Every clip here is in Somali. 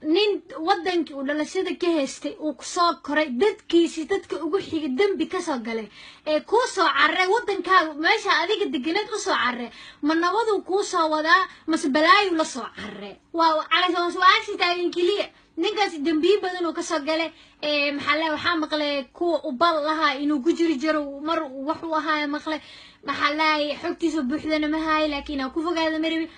nin wadankii uu dhalashada ka haystay uu kusoo koray dadkiisi dadka ugu xigay dambi ka soo galay ee ku soo carray wadankaaga meesha adiga deganeed u soo carray ma nabadu ku soo wadaa mas balaayu la soo carray waa calaashan su'aasha taagan kaliya ninkaas dambi badan oo ka soo galay maxaa waxaa maqlay kuwa u bal lahaa inuu ku jiri jiro mar wax uu ahaa maqlay maxaa xogtiisa buuxdana ma haay laakiin ku fogaada marabi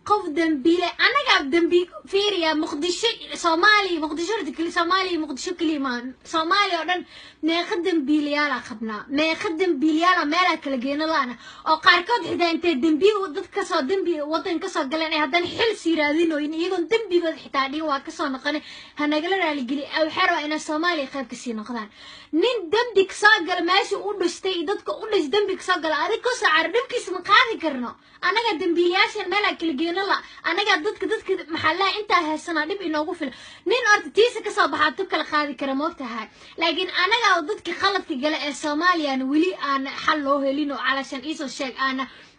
قف دنبيلة أنا قاعد دنبي فيريا مقدشة صومالي مقدشة كل صومالي مقدشة كليمان صومالي أردن ناخدم بيليالا خبنا ناخدم بيليالا مالك لقينا لنا أو قاركود حدا أنت دنبي وضد كسر دنبي وطن كسر قلنا هذا حل سيرادينه إن يكون دنبي بد حتى وكسر نقنا هنقلنا لقلي أو حروا إن الصومالي خير كسير نقدان نين دنبي كسر قل ماشي قولش تيدك قولش دنبي كسر قل هذا كسر عربك اسم قاضي كرنا أنا قاعد دنبيلياش مالك لقينا لا أنا قاعد ضدك محلها أنت هالسنة نبي نوقف نين أرد تيسا كسب حاطك الخاذي كرموتها لكن أنا قاعد ضدك خلط جلاء الصومالي أنا ولي أنا حلوه لينو علشان إيش الشيء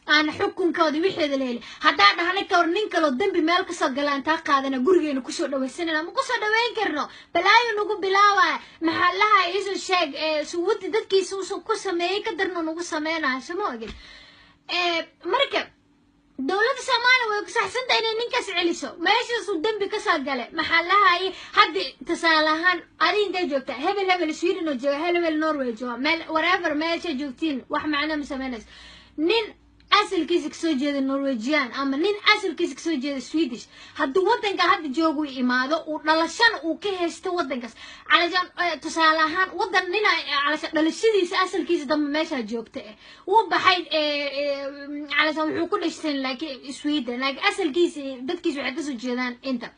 أنا حكم كودي وحيد الليل حتى أنا هنكور نينكل الدم بمال كسر جلاء أنت قاعدنا جورجي نكسر دوي سنة ما كسر دوين كرنا بلاي نقول بلاوة محلها إيش الشيء سوت ضدك سوسو كسر ما يقدرنا نقول سمعنا سموجل مركب دولة الصومال وكسحسن تاني نكاس عليسو ماشي صدام بكسر جله محلها أي حد تسالهان أرين تجوبته هبل السويدن وجوا هبل النرويج جوا مال whatever ماشي جوبتين واحد معنا مسميناس نين أصل كيسك سوجي النرويجيان أما نين أصل كيسك سوجي السويدش هادو وطن كهاد جوجو إمادو ولاشان وكهست وطن كاس علشان تسالهان وطن نينا علشان دلشيديس أصل كيس دم ماشي جوبته وبحيد علشان وحكون إشتين لايك سويدن لايك أصل كيس دت كيس وحدة سوجيان أنت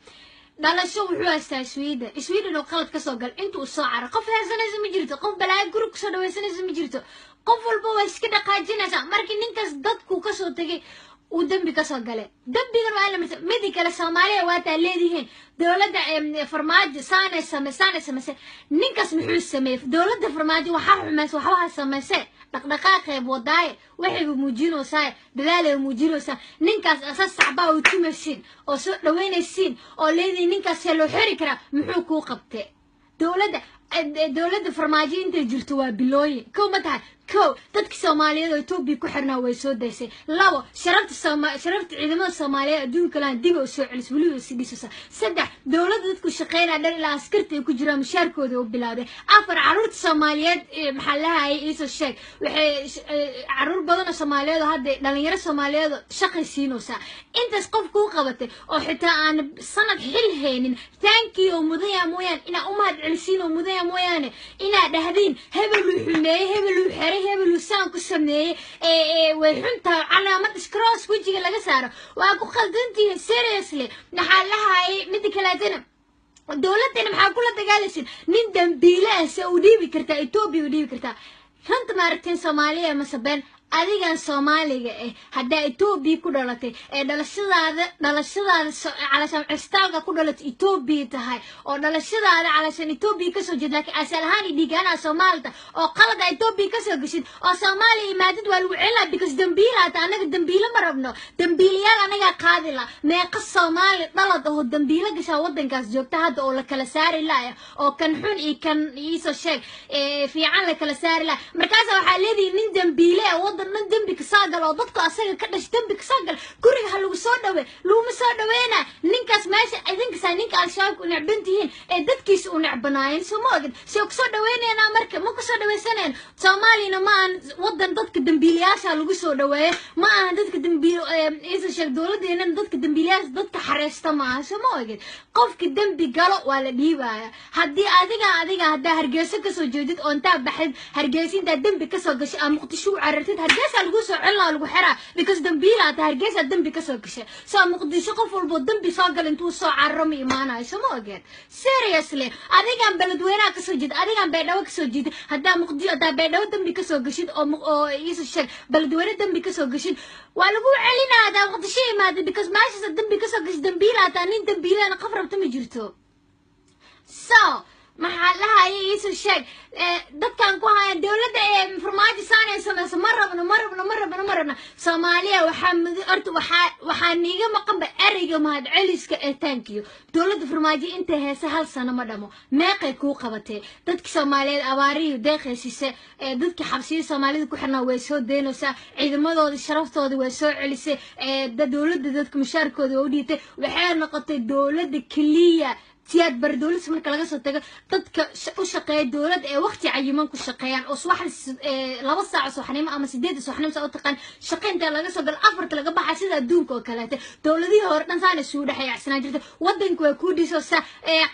دلشوا وحواستا سويدن لو خلط كسوقل أنتو الصاعر قف هذا لازم يجرتو قف بلاي جروك سودا لازم يجرتو قف البوس كده قاجنا سا مركي نينكاس دتكو كسو تجي ودم كسو قال دم بيقولوا على ميديكال الصومالية واتا الذين دولة فرماج سانة سمسة نينكاس محوس سميف دولة فرماج وحاح مس وحاح سمسة دقائق بوضاي وحي بموجينو ساي دلالة بموجينو ساي نينكاس أساس صعبة وتمشين أو سوء لوين السين أو الذي نينكاس يلو حركة محوكو قبته دولة فرماجي انت جرتوا بلوي كو متى كو dadka Soomaaliyeed oo Itoobiya ku xirnaa way soo daysay labo sharafta ciidamada Soomaaliyeed adduunka la dib u soo celis waliba sidii saddex dawladda dadku shaqeynaa dhan ilaa askarta ay ku jiraan mushaarkooda oo bilaabay afar caruurta Soomaaliyeed maxallaha ay iso sheeg waxay caruur badan oo Soomaaliyeed hadda dhalinyaro Soomaaliyeed shaqaysiinaysa intaas qof ku qabatay oo xitaa aan sanad xil haynin thank you mudaya mooyaan ina u mahad celisiin oo mudaya mooyaan ina dhahdeen hebel uu xumeeyay hebel uu xeray hebel uu saan ku sameeyay way xunta calaamad scross wajiga laga saaro waa ku qaldantii seriously maxallaha ay mid kale adana dawladana maxaa kula dagaalaysin nin dambiile ah Saudi kartaa Itoobiya u dhiibi kartaa ranta maarteen Soomaaliya ma sabeen adigan Soomaaliga hadda Itoobiya ku dhalatay dhalashadaada calashan istaalka ku dhalatay Itoobiya tahay oo dhalashadaada calashan Itoobiya ka soo jeed laakiin asal ahaan dhigana Soomaalida oo qalad Itoobiya ka soo gashay oo Soomaaliya maadid waa lagu cilaa because dambiilaata anaga dambiila ma rabno dambiilayaal anaga qaadila meeqa Soomaali dhalad oo dambiila gasha wadankaas joogta hadda oo la kala saari laaya oo kan xun iyo kan iiso sheeg fiican la kala saari laaya markaas waxa leeyahay nin dambiile nin dambi ka saagal oo dadka asaga ka dhash dambi ka saagal guriga lagu soo dhawe looma soo dhaweena ninkaas meesha idinka ninka al-shabaab ku nacbantihiin dadkiisa u nacbanaayeen Soomaaliyeed soo ku soo dhaweynayna marka ma ku soo dhaweysaneen Soomaalina ma aan wadan dadka dambiilayaasha lagu soo dhaweeyo ma aan dadka dambiil isa sheeg dawladeena dadka dambiilayaasha dadka xareesta ma aha Soomaaliyeed qofka dambi galo waa la dhiibaya hadii adiga hadda Hargeysa ka soo jeedid oo inta baxid Hargeysa inta dambi ka soo gashay ama Muqdisho carartid hargeysa lagu soo cilaa lagu xiraa because dambiila hargeysa dambi ka soo gashay soo Muqdisho qof walba dambi soo gal intuu soo carramo iimaanay Soomaaliyeed seriously adigan beledweynaha ka soo jeed adigan beedhaw ka soo jeed hadda Muqdisho hadda beedhaw dambi ka soo gashid oo isu sheeg beledweyne dambi ka soo gashid waa lagu celinaa hadda Muqdisho iimaad because maasha dambi ka soo gashay dambiila nin dambiilana qof rabta ma jirto so محلها يسو الشيء دكان كوها دولة فرماجي ثانية سنة مربنا سوماليا وحمد أرت وحنيجي مقام بأريجا ما هاد عليس كأتانكيو دولة فرماجي أنت هسه سنة مدامو ما قيكو قبته دتك سوماليا أواري وداخل سيسة دتك حبسي سوماليا كحنا ويسو دينوسا إذا ما ضاد الشرف ضاد ويسو عليسة دولة دتك مشاركة دوليته وحنا نقطة دولة كلية سياد بردولس من كلا جسد تجا تدك وشقية دولة وقت عيمان كشقيان أصبح لبض ساعة صحني ما أما سديد صحني مسألة تقن شقين تلا جسد الأفر تلا جبا حسيد الدون كوكلاته دولة دي هورتنا ثاني السودة حيا عسنا جرت ودن كودي سوسا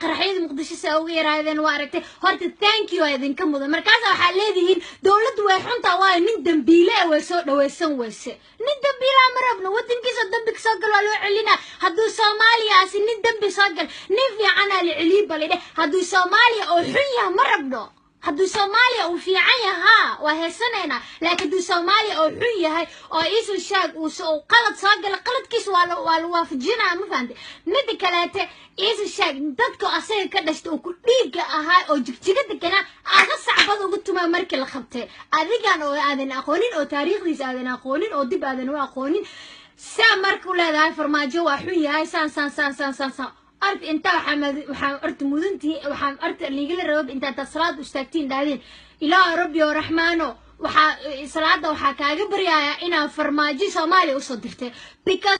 قرحيد مقدس سوغير هذين واركته هورت ثانك يو هذين كم ذا مركز وحليذين دولة ويحون تواي ندم بيلا وسود ويسون وس ندم بيلا مربنا ودن كيس الدم بكساقل ولو علينا هدو سوماليا سن ندم بساقل نفي أنا العليبة لده هدو سوماليا أو حية مربنا هدو سوماليا أو في عيا ها وهي سنة لكن هدو سوماليا أو حية هاي أو إيسو الشاق وقلت ساقل قلت كيس والوا في الجنة ما فهمت ندي كلاته إيسو الشاق دادكو أصير كدشت وكل ديقة هاي أو جيجة كنا أغسع بعض وقلت ما مركل الخبطة أذيقان أو آذن أقولين أو تاريخ ديس آذن أقولين أو دب آذن وأقولين سا مركو لا هاي فرماجو وحية هاي سان أرد أنت أرد مدنتي أرد اللي يقول الرب أنت تصراد وستكتين دادين إله ربي ورحمانه صلاة وحكاجي بريا إنا فرماجي سومالي وصدرته because